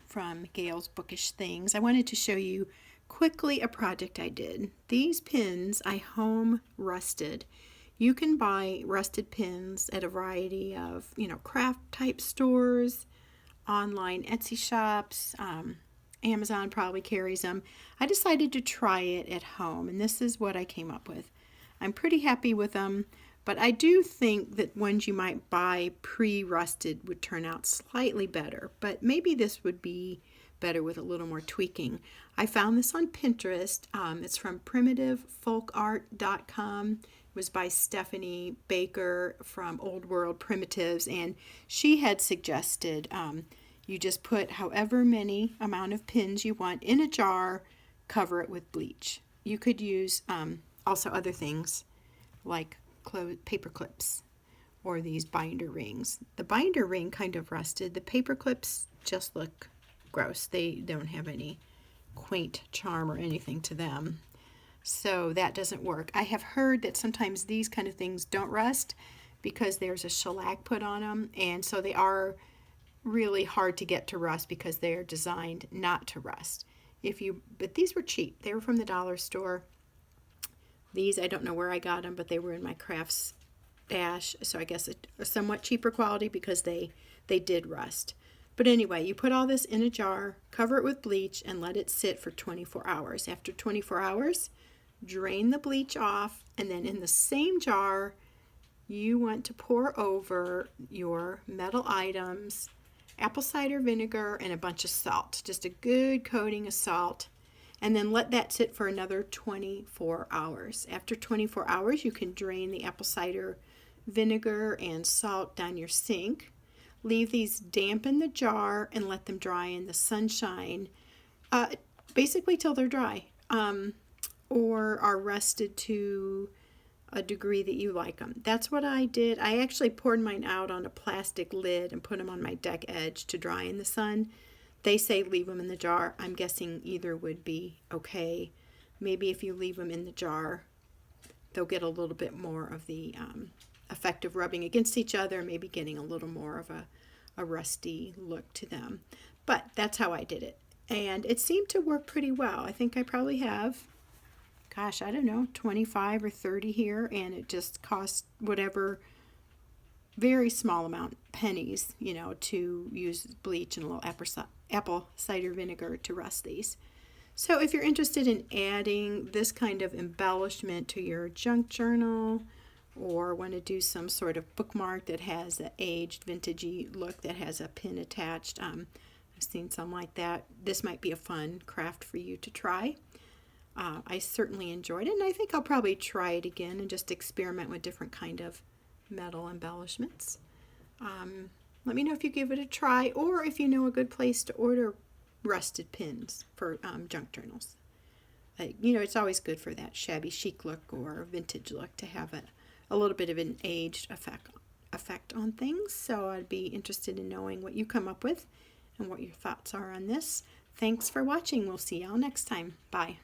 From Gail's Bookish Things. I wanted to show you quickly a project I did. These pins I home rusted. You can buy rusted pins at a variety of, craft type stores, online Etsy shops, Amazon probably carries them. I decided to try it at home, and this is what I came up with. I'm pretty happy with them, but I do think that ones you might buy pre-rusted would turn out slightly better, but maybe this would be better with a little more tweaking. I found this on Pinterest. It's from primitivefolkart.com. It was by Stephanie Baker from Old World Primitives, and she had suggested you just put however many amount of pins you want in a jar, cover it with bleach. You could use also other things like paper clips or these binder rings. The binder ring kind of rusted. The paper clips just look gross. They don't have any quaint charm or anything to them. So that doesn't work. I have heard that sometimes these kind of things don't rust because there's a shellac put on them, and so they are really hard to get to rust because they're designed not to rust. But these were cheap. They were from the dollar store. These, I don't know where I got them, but they were in my crafts stash, so I guess a somewhat cheaper quality because they did rust. But anyway, you put all this in a jar, cover it with bleach, and let it sit for 24 hours. After 24 hours, drain the bleach off, and then in the same jar, you want to pour over your metal items, apple cider vinegar, and a bunch of salt. Just a good coating of salt. And then let that sit for another 24 hours. After 24 hours, you can drain the apple cider vinegar and salt down your sink. Leave these damp in the jar and let them dry in the sunshine, basically till they're dry, or are rusted to a degree that you like them. That's what I did. I actually poured mine out on a plastic lid and put them on my deck edge to dry in the sun. They say leave them in the jar. I'm guessing either would be okay. Maybe if you leave them in the jar, they'll get a little bit more of the effect of rubbing against each other, maybe getting a little more of a rusty look to them. But that's how I did it. And it seemed to work pretty well. I think I probably have, gosh, I don't know, 25 or 30 here, and it just cost whatever very small amount, pennies, to use bleach and a little apple cider vinegar to rust these. So if you're interested in adding this kind of embellishment to your junk journal, or want to do some sort of bookmark that has an aged vintagey look that has a pin attached, I've seen some like that. This might be a fun craft for you to try. I certainly enjoyed it, and I think I'll probably try it again and just experiment with different kind of metal embellishments. Let me know if you give it a try, or if you know a good place to order rusted pins for junk journals. It's always good for that shabby chic look or vintage look to have a little bit of an aged effect on things. So I'd be interested in knowing what you come up with and what your thoughts are on this. Thanks for watching. We'll see y'all next time. Bye.